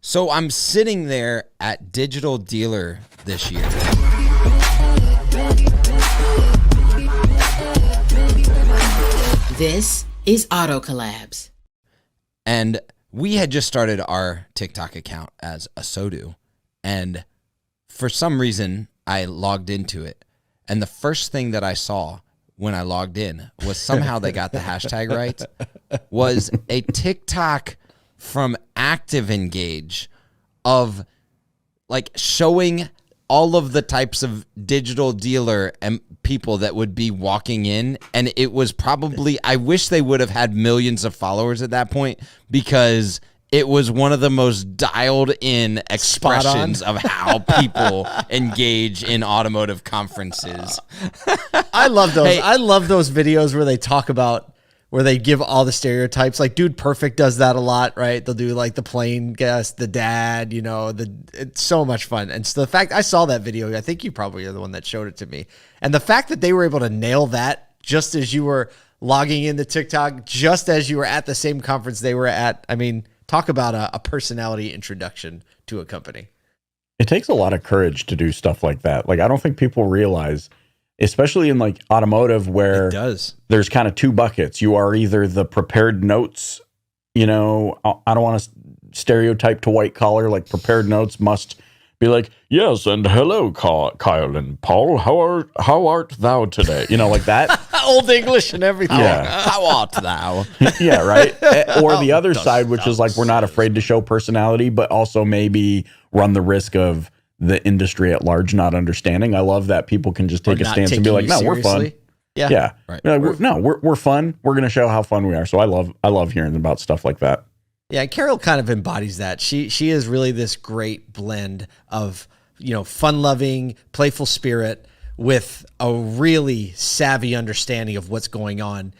So I'm sitting there at Digital Dealer this year. This is Auto Collabs. And we had just started our TikTok account as ASOTU. And for some reason, I logged into it. And the first thing that I saw when I logged in was somehow they got the hashtag right, was a TikTok from ActivEngage of like showing all of the types of digital dealer and people that would be walking in. And it was probably, I wish they would have had millions of followers at that point, because it was one of the most dialed in expressions of how people engage in automotive conferences. I love those. Hey. I love those videos where they talk about, where they give all the stereotypes. Like Dude Perfect does that a lot, right? They'll do like the plane guest, the dad, you know, it's so much fun. And so the fact I saw that video, I think you probably are the one that showed it to me. And the fact that they were able to nail that just as you were logging into TikTok, just as you were at the same conference they were at. I mean, talk about a personality introduction to a company. It takes a lot of courage to do stuff like that. Like, I don't think people realize, especially in like automotive, where It does. there's kind of two buckets. You are either the prepared notes, you know, I don't want to stereotype to white collar, like prepared notes must be like, yes, and hello, Kyle and Paul, how art thou today? You know, like that. Old English and everything. Yeah. How art thou? Yeah, right. Or the other side, which is like, we're not afraid to show personality, but also maybe run the risk of the industry at large not understanding. I love that people can just take a stance and be like, no, we're fun. Yeah. Right. We're fun. We're going to show how fun we are. So I love hearing about stuff like that. Yeah, Carol kind of embodies that. She is really this great blend of, you know, fun-loving, playful spirit with a really savvy understanding of what's going on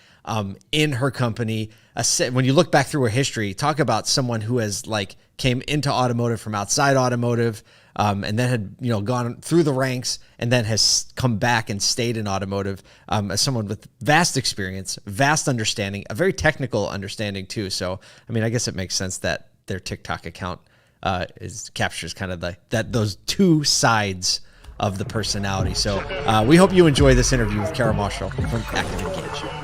in her company. When you look back through her history, talk about someone who has like came into automotive from outside automotive, and then had, you know, gone through the ranks and then has come back and stayed in automotive, as someone with vast experience, vast understanding, a very technical understanding too. So, I mean, I guess it makes sense that their TikTok account captures kind of those two sides of the personality. So we hope you enjoy this interview with Carol Marshall from ActivEngage.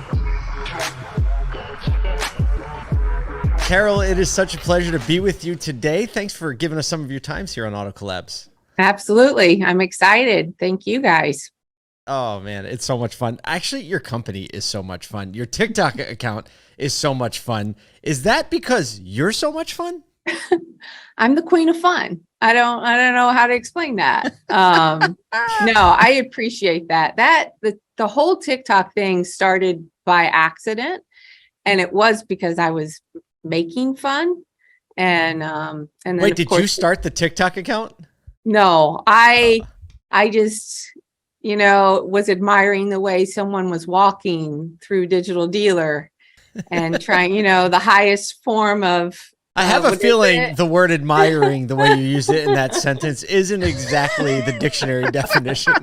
Carol, it is such a pleasure to be with you today. Thanks for giving us some of your times here on Auto Collabs. Absolutely. I'm excited. Thank you guys. Oh man, it's so much fun. Actually, your company is so much fun. Your TikTok account is so much fun. Is that because you're so much fun? I'm the queen of fun. I don't know how to explain that. No, I appreciate that. The whole TikTok thing started by accident, and it was because I was making fun. And then wait, did you start the TikTok account? No, I just, you know, was admiring the way someone was walking through Digital Dealer and trying, you know, the highest form of. I have a feeling the word admiring, the way you use it in that sentence, isn't exactly the dictionary definition.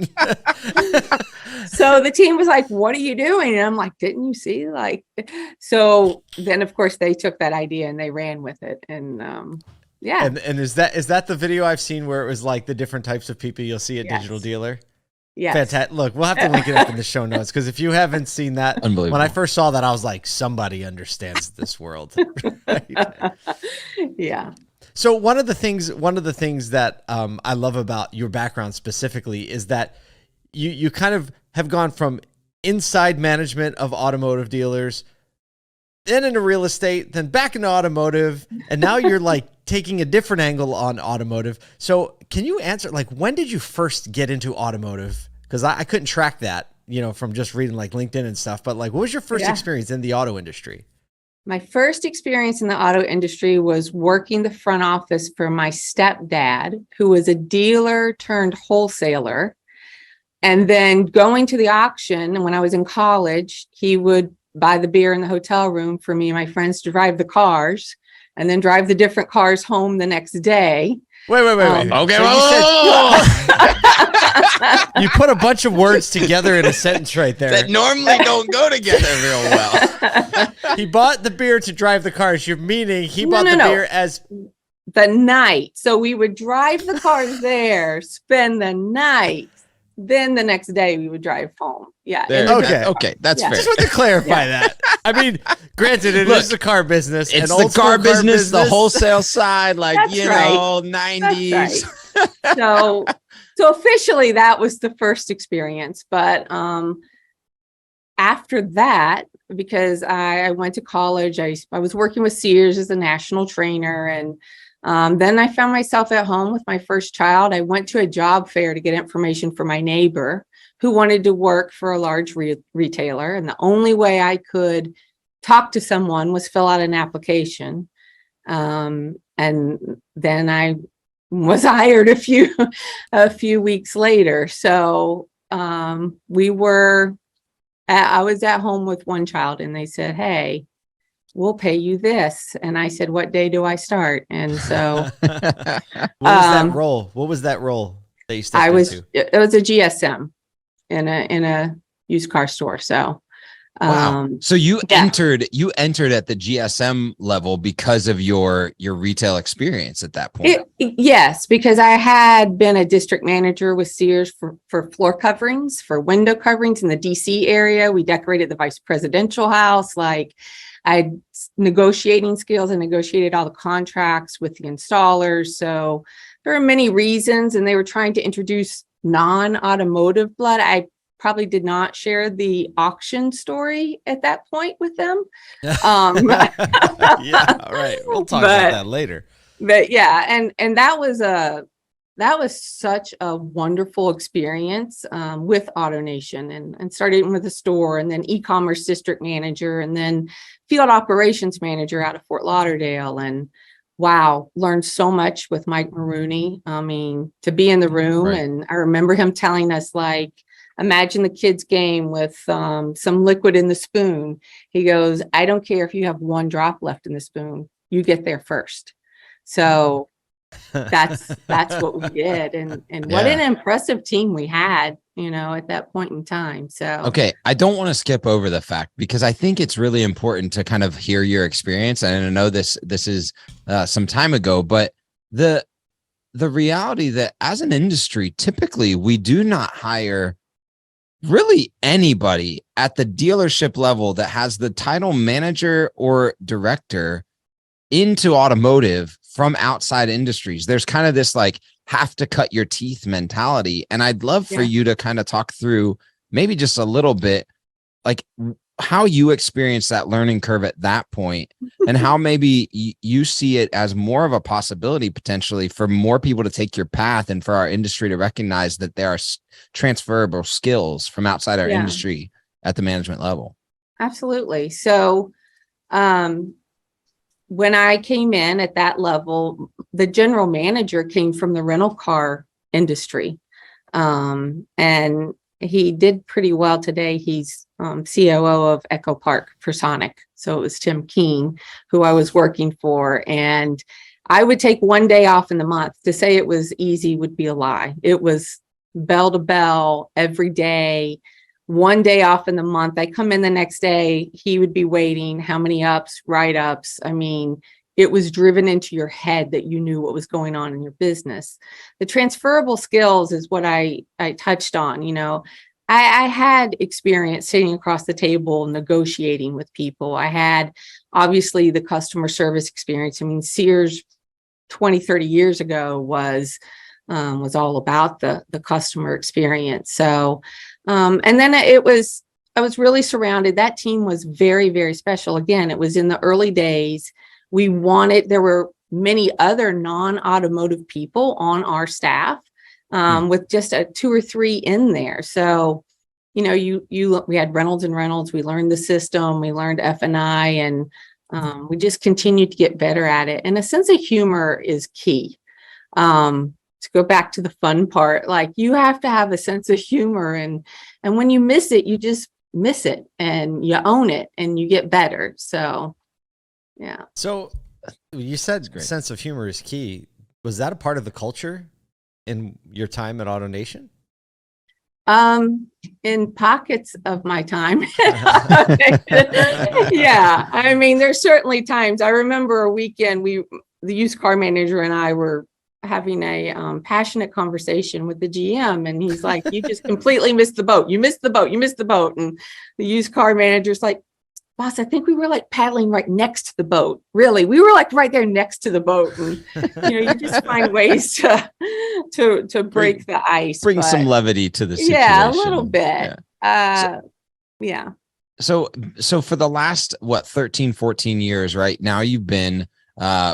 So the team was like, what are you doing? And I'm like, didn't you see? Like, so then of course they took that idea and they ran with it. And yeah. And is that the video I've seen where it was like the different types of people you'll see at Digital Dealer? Yeah. Fantastic. Look, we'll have to link it up in the show notes, because if you haven't seen that, Unbelievable. When I first saw that, I was like, somebody understands this world. Right? Yeah. So one of the things that I love about your background specifically is that you kind of have gone from inside management of automotive dealers, then into real estate, then back into automotive, and now you're like taking a different angle on automotive. So can you answer, like, when did you first get into automotive? Because I couldn't track that, you know, from just reading like LinkedIn and stuff, but like, what was your first experience in the auto industry? My first experience in the auto industry was working the front office for my stepdad, who was a dealer turned wholesaler. And then going to the auction, and when I was in college, he would buy the beer in the hotel room for me and my friends to drive the cars, and then drive the different cars home the next day. Wait. Okay, So you put a bunch of words together in a sentence right there. that normally don't go together real well. He bought the beer to drive the cars. You're meaning he bought the beer as the night. So we would drive the cars there, spend the night. Then the next day we would drive home. Yeah. There, Okay. okay, that's Yeah. fair. Just want to clarify that. I mean, granted, it Look, is the car business. It's an the old school car business, the wholesale side, like, That's you right. know, That's 90s. right. So officially that was the first experience. But after that, because I went to college, I was working with Sears as a national trainer. And then I found myself at home with my first child. I went to a job fair to get information for my neighbor who wanted to work for a large retailer. And the only way I could talk to someone was fill out an application. And then I was hired a few weeks later. So I was at home with one child and they said, "Hey, we'll pay you this." And I said, "What day do I start?" And so What was that role? What was that role that you stepped into? it was a GSM in a used car store. So Wow. So you yeah. entered at the GSM level because of your retail experience at that point. Yes, because I had been a district manager with Sears for floor coverings, for window coverings in the DC area. We decorated the vice presidential house. Like, I had negotiating skills and negotiated all the contracts with the installers. So there are many reasons, and they were trying to introduce non-automotive blood. I probably did not share the auction story at that point with them. Yeah, right. We'll talk about that later. But yeah, and that was such a wonderful experience with AutoNation, and starting with the store, and then e-commerce district manager, and then field operations manager out of Fort Lauderdale. And wow, learned so much with Mike Maroney. I mean, to be in the room, Right. and I remember him telling us, like, imagine the kids' game with some liquid in the spoon. He goes, "I don't care if you have one drop left in the spoon, you get there first." So that's what we did. And what an impressive team we had, at that point in time. So, Okay. I don't want to skip over the fact, because I think it's really important to kind of hear your experience. And I know this is some time ago, but the reality that as an industry, typically we do not hire really anybody at the dealership level that has the title manager or director into automotive from outside industries. There's kind of this like have to cut your teeth mentality. And I'd love for you to kind of talk through maybe just a little bit, like how you experienced that learning curve at that point, and how maybe you see it as more of a possibility potentially for more people to take your path, and for our industry to recognize that there are transferable skills from outside our industry at the management level. Absolutely. So, when I came in at that level, the general manager came from the rental car industry. And he did pretty well today. He's COO of Echo Park for Sonic. So it was Tim Keene, who I was working for. And I would take one day off in the month. To say it was easy would be a lie. It was bell to bell every day. One day off in the month. I come in the next day, he would be waiting. How many ups, write-ups? I mean, it was driven into your head that you knew what was going on in your business. The transferable skills is what I touched on. I had experience sitting across the table negotiating with people. I had obviously the customer service experience. I mean, Sears 20, 30 years ago was all about the customer experience. So, and then I was really surrounded. That team was very, very special. Again, it was in the early days. There were many other non-automotive people on our staff, with just two or three in there. So, we had Reynolds and Reynolds. We learned the system. We learned F&I, and we just continued to get better at it. And a sense of humor is key. To go back to the fun part, like, you have to have a sense of humor, and when you miss it, you just miss it, and you own it, and you get better. So, yeah. So you said sense of humor is key. Was that a part of the culture in your time at AutoNation? In pockets of my time. Yeah. I mean, there's certainly times. I remember a weekend the used car manager and I were having a passionate conversation with the GM, and he's like, "You just completely missed the boat. You missed the boat. You missed the boat." And the used car manager's like, "Boss, I think we were like paddling right next to the boat. Really, we were like right there next to the boat." And you just find ways to break the ice, Bring some levity to the situation. Yeah, a little bit. Yeah. Yeah. So for the last 13, 14 years, right now you've been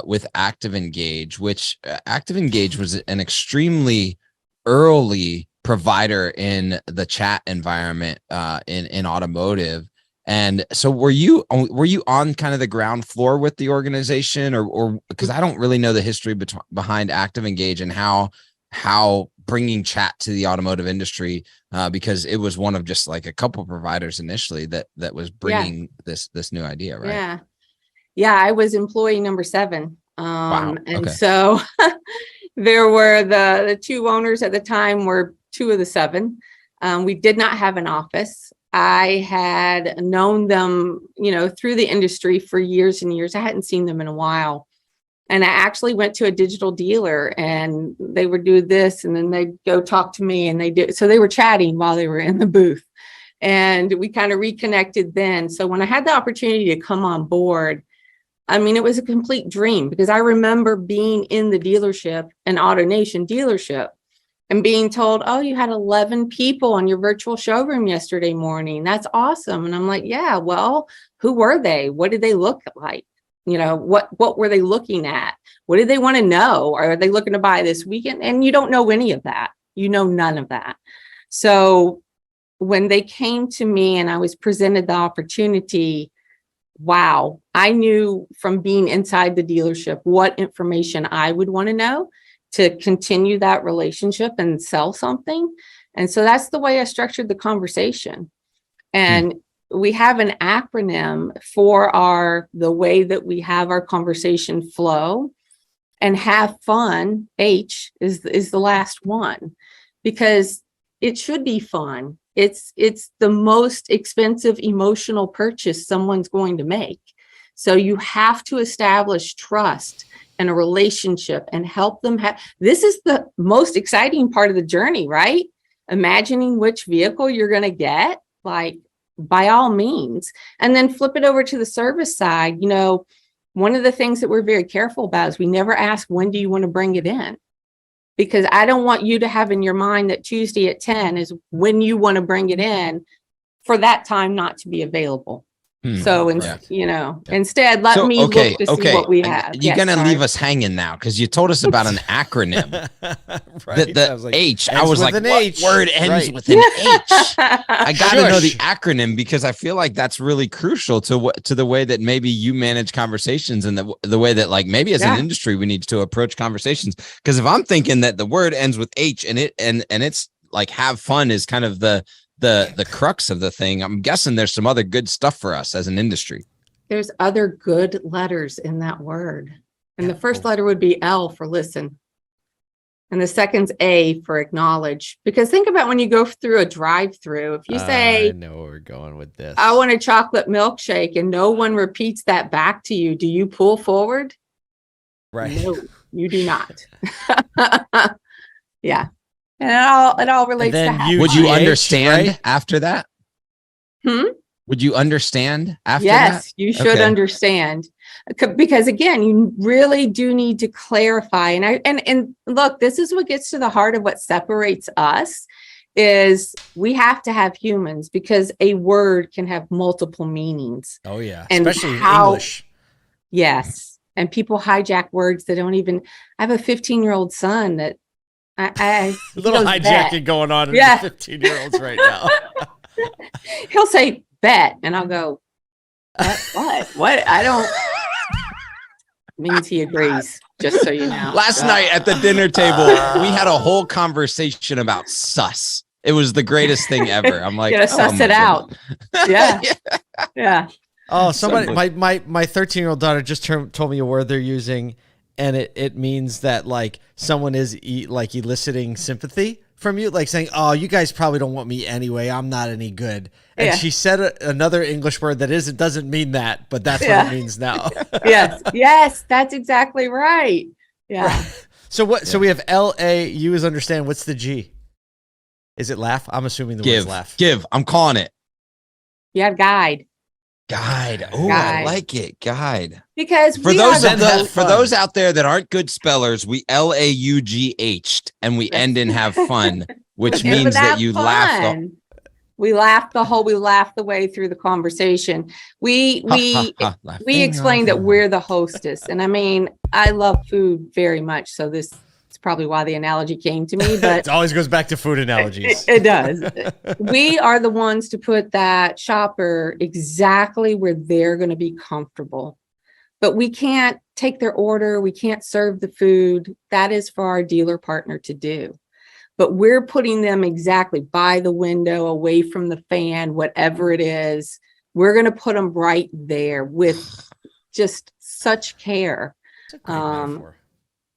with ActivEngage, which ActivEngage was an extremely early provider in the chat environment in automotive. And so were you on kind of the ground floor with the organization, or because I don't really know the history behind ActivEngage and how bringing chat to the automotive industry, because it was one of just like a couple providers initially that was bringing this new idea, right? Yeah, I was employee number 7. Wow. And Okay. so there were the 2 owners at the time were 2 of the 7. We did not have an office. I had known them, through the industry for years and years. I hadn't seen them in a while. And I actually went to a digital dealer, and they would do this, and then they'd go talk to me, and so they were chatting while they were in the booth. And we kind of reconnected then. So when I had the opportunity to come on board, I mean, it was a complete dream, because I remember being in the dealership, an AutoNation dealership, and being told, "Oh, you had 11 people on your virtual showroom yesterday morning. That's awesome." And I'm like, "Yeah, well, who were they? What did they look like? What were they looking at? What did they want to know? Are they looking to buy this weekend?" And you don't know any of that. You know none of that. So when they came to me and I was presented the opportunity, wow, I knew from being inside the dealership what information I would want to know to continue that relationship and sell something. And so that's the way I structured the conversation. And we have an acronym for the way that we have our conversation flow, and have fun. H is the last one, because it should be fun. It's the most expensive emotional purchase someone's going to make. So you have to establish trust and a relationship and help them this is the most exciting part of the journey, right? Imagining which vehicle you're going to get, like, by all means, and then flip it over to the service side. One of the things that we're very careful about is we never ask, "When do you want to bring it in?" Because I don't want you to have in your mind that Tuesday at 10 is when you want to bring it in, for that time not to be available. So, instead, let me look to see what we have. You're going to leave us hanging now, because you told us about an acronym. Right. The I was like, H. I was like, what H. word ends Right. with an H? I got to know the Shush. acronym, because I feel like that's really crucial to the way that maybe you manage conversations, and the way that, like, maybe as an industry we need to approach conversations. Because if I'm thinking that the word ends with H and it's like have fun is kind of the crux of the thing, I'm guessing there's some other good stuff for us as an industry. There's other good letters in that word. And the first letter would be L for listen. And the second's A for acknowledge. Because think about when you go through a drive-through, if you say, I know where we're going with this. "I want a chocolate milkshake," and no one repeats that back to you, do you pull forward? Right. No, you do not. Yeah. And it all relates to then Would you UGH, understand right? after that? Would you understand after that? Yes, you should understand. Because again, you really do need to clarify. And look, this is what gets to the heart of what separates us, is we have to have humans, because a word can have multiple meanings. Oh yeah, And especially in English. Yes. And people hijack words that don't even. I have a 15-year-old son that A little hijacking going on in the 15-year-olds right now. He'll say bet, and I'll go, what? I don't. Means he agrees, just so you know. Last night at the dinner table, we had a whole conversation about sus. It was the greatest thing ever. I'm like, gotta suss it out. Yeah. Yeah. Oh, somebody, my 13-year-old daughter just told me a word they're using, and it means that, like, someone is eliciting sympathy from you, like saying, "Oh, you guys probably don't want me anyway. I'm not any good." And Yeah. she said another English word that doesn't mean that, but that's what it means now. Yes, that's exactly right. Yeah. So what? So we have LA. You as understand. What's the G? Is it laugh? I'm assuming the word's laugh. Give. I'm calling it. You have guide. Guide. Oh, I Guide. like it. Guide. Because For those out there that aren't good spellers, we LAUGH'd and we end in have fun, which means that you laugh. We laughed the way through the conversation. We explained that we're the hostess. And I mean, I love food very much. So this is probably why the analogy came to me, but It always goes back to food analogies. it does. We are the ones to put that shopper exactly where they're going to be comfortable. But we can't take their order. We can't serve the food. That is for our dealer partner to do. But we're putting them exactly by the window, away from the fan, whatever it is. We're going to put them right there with just such care. That's a great metaphor.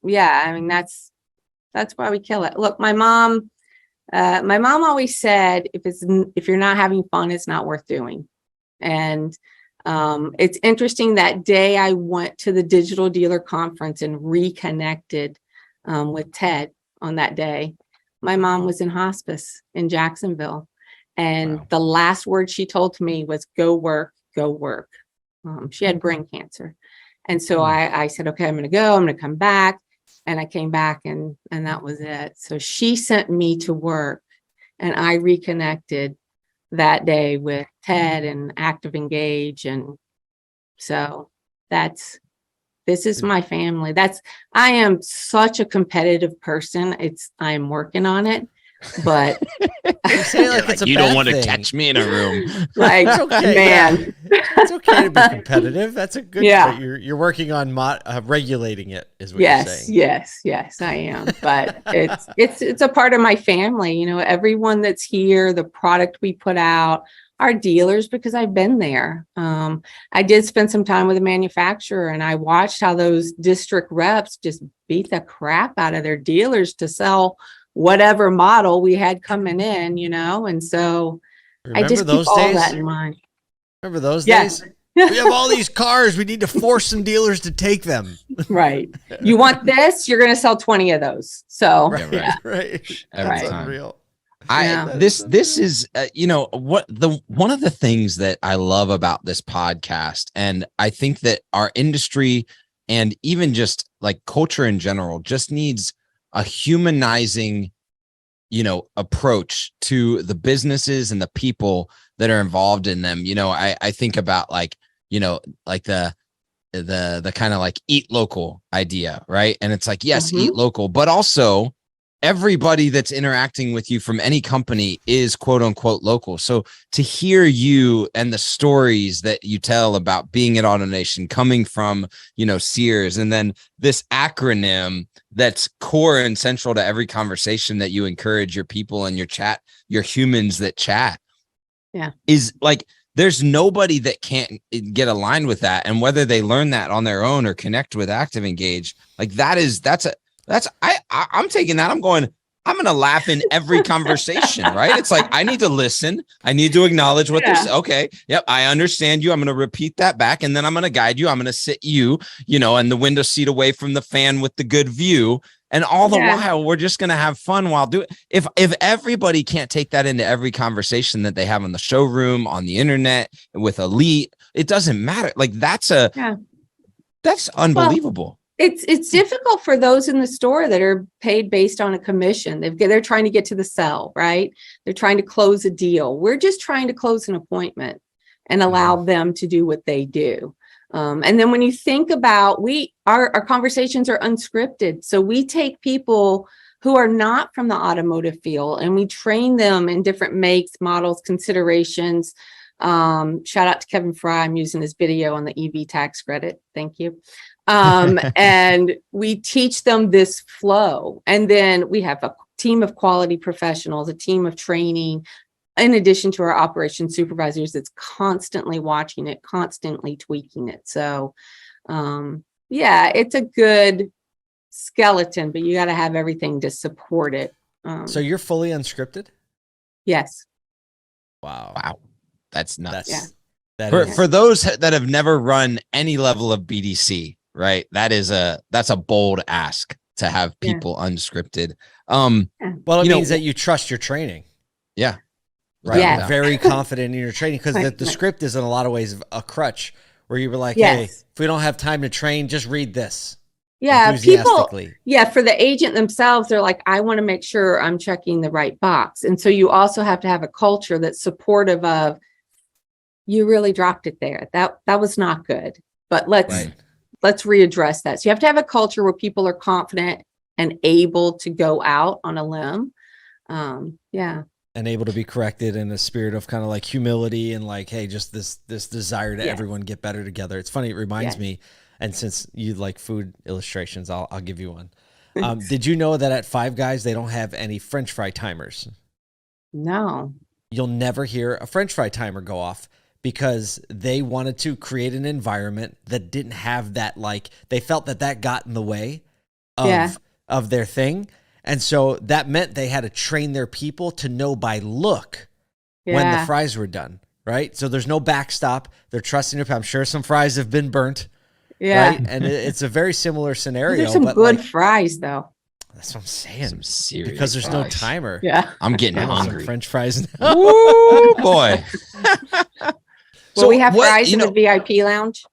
Yeah, I mean, that's why we kill it. Look, my mom always said, if you're not having fun, it's not worth doing. And it's interesting, that day I went to the digital dealer conference and reconnected with Ted on that day. My mom was in hospice in Jacksonville. And Wow. the last word she told to me was, go work, go work. She had brain cancer. And so I said, okay, I'm going to go, I'm going to come back. And I came back and that was it. So she sent me to work and I reconnected that day with Ted and ActivEngage. And so this is my family. I am such a competitive person. I am working on it, but You say like it's a you bad don't want to thing. catch me in a room. like, It's okay, man, It's okay to be competitive. That's a good. Yeah. But you're working on regulating it. Is what you're saying. yes, I am. But it's a part of my family. You know, everyone that's here, the product we put out, our dealers, because I've been there. I did spend some time with a manufacturer and I watched how those district reps just beat the crap out of their dealers to sell whatever model we had coming in, you know? And so Remember I just those keep all days? that in mind. Remember those Yes. days? We have all these cars. We need to force some dealers to take them. Right. You want this? You're going to sell 20 of those. So Right. yeah. Right. Every That's time. unreal. Yeah. This is one of the things that I love about this podcast, and I think that our industry and even just like culture in general just needs a humanizing, approach to the businesses and the people that are involved in them. I think about like the kind of like eat local idea, right? And it's like, yes, eat local, but also everybody that's interacting with you from any company is quote unquote local. So to hear you and the stories that you tell about being at AutoNation, coming from, Sears, and then this acronym that's core and central to every conversation that you encourage your people and your humans that chat. Yeah. Is like, there's nobody that can't get aligned with that. And whether they learn that on their own or connect with ActivEngage, like I'm taking that. I'm going to laugh in every conversation, right? It's like, I need to listen. I need to acknowledge what they're saying. Okay. Yep. I understand you. I'm going to repeat that back. And then I'm going to guide you. I'm going to sit you, in the window seat away from the fan with the good view. And all the while, we're just going to have fun while doing it. If everybody can't take that into every conversation that they have in the showroom, on the internet, with Elite, it doesn't matter. Like that's unbelievable. Well, it's difficult for those in the store that are paid based on a commission. They're trying to get to the sell, right? They're trying to close a deal. We're just trying to close an appointment and allow them to do what they do. And then when you think about, our conversations are unscripted. So we take people who are not from the automotive field and we train them in different makes, models, considerations. Shout out to Kevin Fry. I'm using his video on the EV tax credit. Thank you. And we teach them this flow. And then we have a team of quality professionals, a team of training, in addition to our operations supervisors that's constantly watching it, constantly tweaking it. So, it's a good skeleton, but you got to have everything to support it. So you're fully unscripted? Yes. Wow. Wow. That's nuts. Yeah. For those that have never run any level of BDC, right? That's a bold ask to have people unscripted. Well, it means that you trust your training. Yeah. Right. Yes. You're very confident in your training because the script is in a lot of ways a crutch where you were like, hey, if we don't have time to train, just read this. Yeah. People, for the agent themselves, they're like, I want to make sure I'm checking the right box. And so you also have to have a culture that's supportive of, you really dropped it there. That was not good, but let's readdress that. So you have to have a culture where people are confident and able to go out on a limb. And able to be corrected in a spirit of kind of like humility and like, hey, just this desire to everyone get better together. It's funny. It reminds me, and since you like food illustrations, I'll give you one. Did you know that at Five Guys, they don't have any French fry timers? No. You'll never hear a French fry timer go off because they wanted to create an environment that didn't have that, like, they felt that got in the way of their thing. And so that meant they had to train their people to know by look when the fries were done, right? So there's no backstop. They're trusting their people. I'm sure some fries have been burnt, right? And it's a very similar scenario. There's some good fries, though. That's what I'm saying. Some serious because there's no timer. Yeah. I'm getting hungry. Some French fries now. Ooh, boy. So we have fries in the VIP lounge?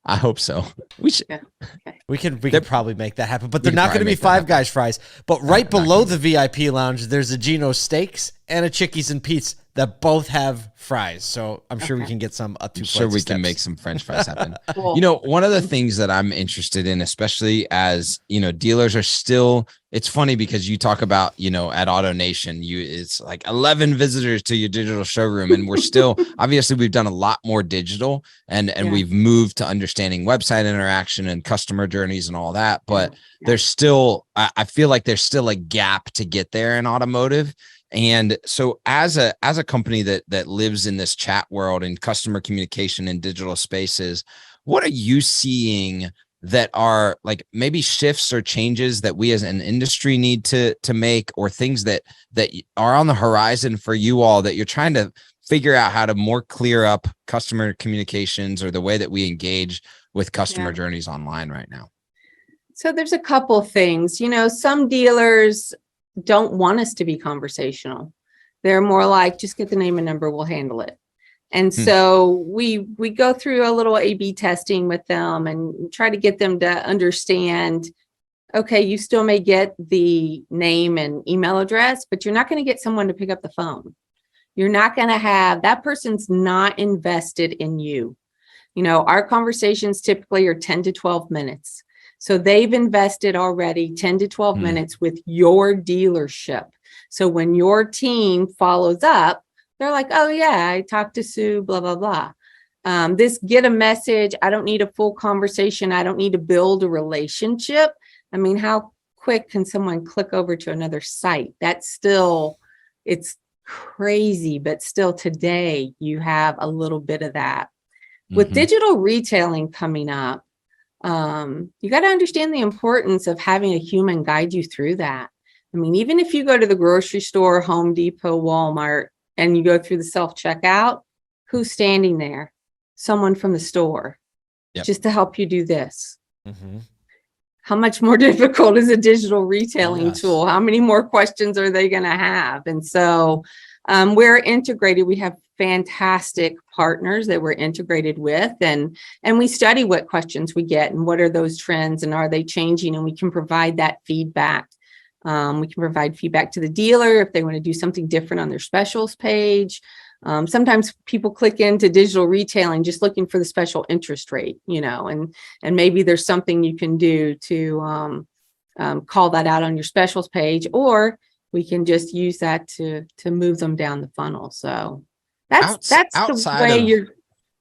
I hope so. We should. Yeah. Okay. We could probably make that happen, but they're not going to be Five Guys fries. But right below the VIP lounge, there's a Geno's Steaks and a Chickies and Pete's that both have fries. So I'm sure we can get some up to. I'm sure we can make some French fries happen. Cool. You know, one of the things that I'm interested in, especially as, you know, dealers are still, it's funny because you talk about, you know, at AutoNation, it's like 11 visitors to your digital showroom. And we're still, obviously we've done a lot more digital and we've moved to understanding website interaction and customer journeys and all that. But there's still, I feel like there's still a gap to get there in automotive. And so as a company that lives in this chat world and customer communication in digital spaces, what are you seeing that are like maybe shifts or changes that we as an industry need to make, or things that are on the horizon for you all that you're trying to figure out how to more clear up customer communications or the way that we engage with customer journeys online right now? So there's a couple things, you know, some dealers don't want us to be conversational. They're more like, just get the name and number, we'll handle it. And so we go through a little A/B testing with them and try to get them to understand, okay, you still may get the name and email address, but you're not going to get someone to pick up the phone. You're not going to have, that person's not invested in you. You know, our conversations typically are 10 to 12 minutes. So they've invested already 10 to 12 minutes with your dealership. So when your team follows up, they're like, oh yeah, I talked to Sue, blah, blah, blah. This get a message. I don't need a full conversation. I don't need to build a relationship. I mean, how quick can someone click over to another site? That's still, it's crazy, but still today you have a little bit of that. With digital retailing coming up, you got to understand the importance of having a human guide you through that. I mean, even if you go to the grocery store, Home Depot, Walmart, and you go through the self-checkout, who's standing there? Someone from the store, just to help you do this. How much more difficult is a digital retailing tool? How many more questions are they going to have? And so we're integrated. We have fantastic partners that we're integrated with, and we study what questions we get and what are those trends and are they changing, and we can provide that feedback. We can provide feedback to the dealer if they want to do something different on their specials page. Sometimes people click into digital retailing just looking for the special interest rate, you know, and maybe there's something you can do to call that out on your specials page, or we can just use that to move them down the funnel. So that's the way you're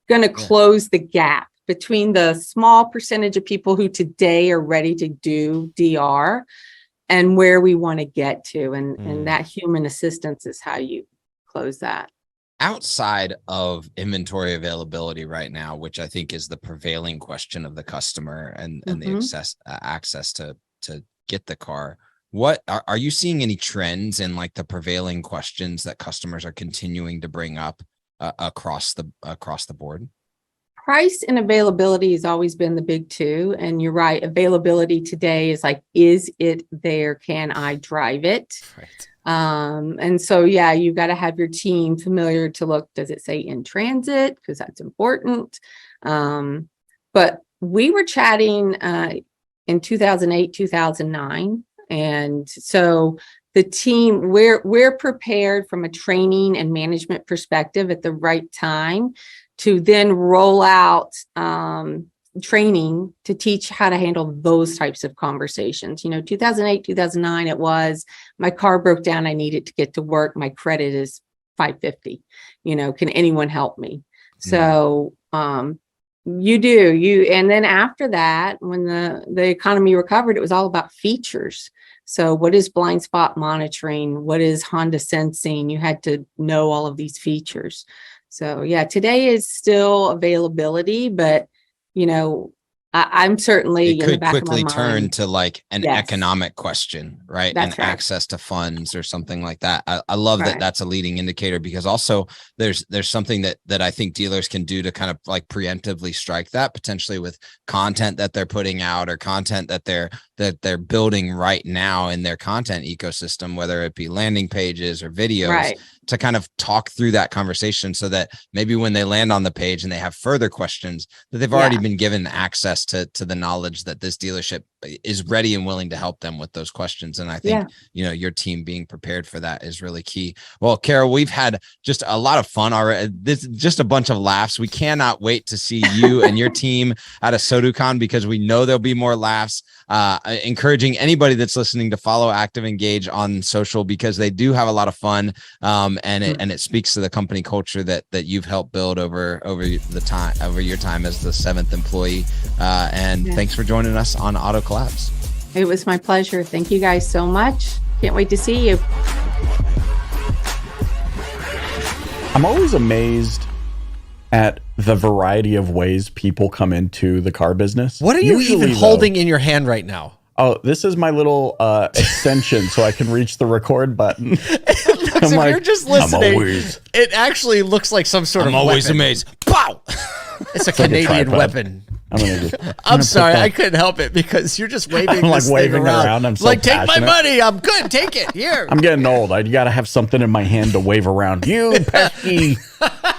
going to close the gap between the small percentage of people who today are ready to do DR and where we want to get to. And that human assistance is how you close that. Outside of inventory availability right now, which I think is the prevailing question of the customer and the access to get the car, what are you seeing any trends in like the prevailing questions that customers are continuing to bring up across the board? Price and availability has always been the big two. And you're right. Availability today is like, is it there? Can I drive it? Right. And so, yeah, you've got to have your team familiar to look, does it say in transit? Because that's important. But we were chatting in 2008, 2009. And so the team, we're prepared from a training and management perspective at the right time to then roll out training to teach how to handle those types of conversations. 2008, 2009, it was my car broke down. I needed to get to work. My credit is 550. Can anyone help me? So you do. And then after that, when the economy recovered, it was all about features. So what is blind spot monitoring? What is Honda sensing? You had to know all of these features. So yeah, today is still availability, but I'm certainly it in the could back quickly of my turn mind. to like an Yes. economic question, right? That's and right. access to funds or something like that. I love that Right. that's a leading indicator, because also there's something that I think dealers can do to kind of like preemptively strike that, potentially with content that they're putting out or content that they're building right now in their content ecosystem, whether it be landing pages or videos, Right. to kind of talk through that conversation so that maybe when they land on the page and they have further questions, that they've already been given access to the knowledge that this dealership is ready and willing to help them with those questions. And I think, your team being prepared for that is really key. Well, Carol, we've had just a lot of fun already. This just a bunch of laughs. We cannot wait to see you and your team at ASOTUCon, because we know there'll be more laughs. Encouraging anybody that's listening to follow ActivEngage on social, because they do have a lot of fun. And it speaks to the company culture that you've helped build over your time as the 7th employee. Thanks for joining us on Auto Collabs. It was my pleasure. Thank you guys so much. Can't wait to see you. I'm always amazed at the variety of ways people come into the car business. What are you Usually, even holding in your hand right now? Oh, this is my little extension so I can reach the record button. If you're just listening, always- it actually looks like some sort of always weapon. amazed. Pow! It's a like a Canadian tripod. weapon. I'm sorry, I couldn't help it because you're just waving I'm like this thing waving around. around. I'm so like, take my passionate. money. I'm good. Take it. Here. I'm getting old. I got to have something in my hand to wave around. You pesky.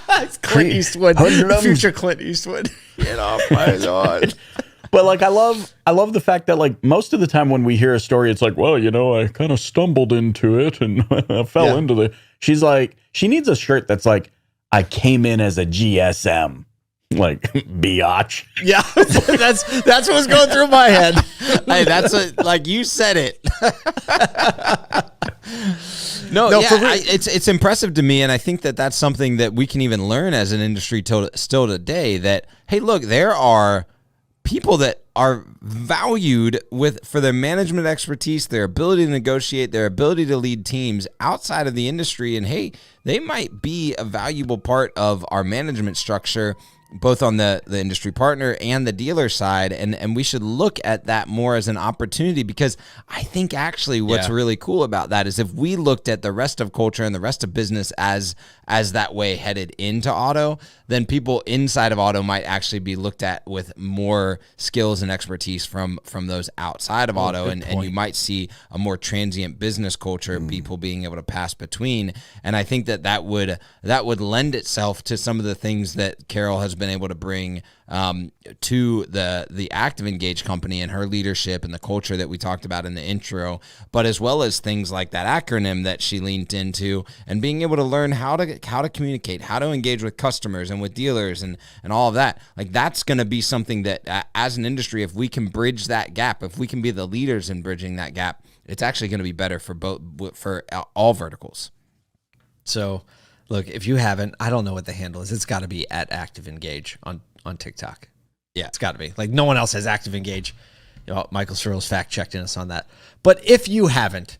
It's Clint Eastwood. Hoodlums. Future Clint Eastwood. Get off my lawn. But like, I love the fact that like most of the time when we hear a story, it's like, well, I kind of stumbled into it and I fell into the. She's like, she needs a shirt that's like, I came in as a GSM, like biatch. Yeah, that's what was going through my head. Hey, like you said it. No, it's impressive to me, and I think that's something that we can even learn as an industry still today. That hey, look, there are people that are valued for their management expertise, their ability to negotiate, their ability to lead teams outside of the industry, and hey, they might be a valuable part of our management structure, both on the industry partner and the dealer side. And we should look at that more as an opportunity, because I think actually what's really cool about that is if we looked at the rest of culture and the rest of business as that way headed into auto, then people inside of auto might actually be looked at with more skills and expertise from those outside of auto. And you might see a more transient business culture of people being able to pass between. And I think that would lend itself to some of the things that Carol has been able to bring to the ActivEngage company and her leadership and the culture that we talked about in the intro, but as well as things like that acronym that she leaned into and being able to learn how to communicate, how to engage with customers and with dealers and all of that. Like that's going to be something that as an industry, if we can bridge that gap, if we can be the leaders in bridging that gap, it's actually going to be better for all verticals. So look, if you haven't, I don't know what the handle is. It's got to be at ActivEngage on TikTok. Yeah, it's got to be. Like no one else has ActivEngage. Michael Searles fact checked us on that. But if you haven't,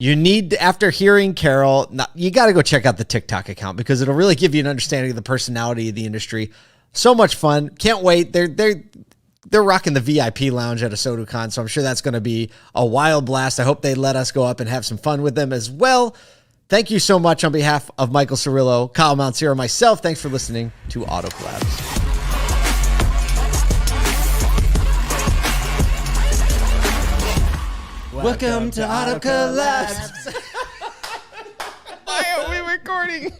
you need, after hearing Carol, you got to go check out the TikTok account because it'll really give you an understanding of the personality of the industry. So much fun. Can't wait. they're rocking the VIP lounge at ASOTUCon, so I'm sure that's going to be a wild blast. I hope they let us go up and have some fun with them as well. Thank you so much on behalf of Michael Cirillo, Kyle Mountsear, myself. Thanks for listening to Auto Collabs. Welcome to Auto Collabs. Why are we recording?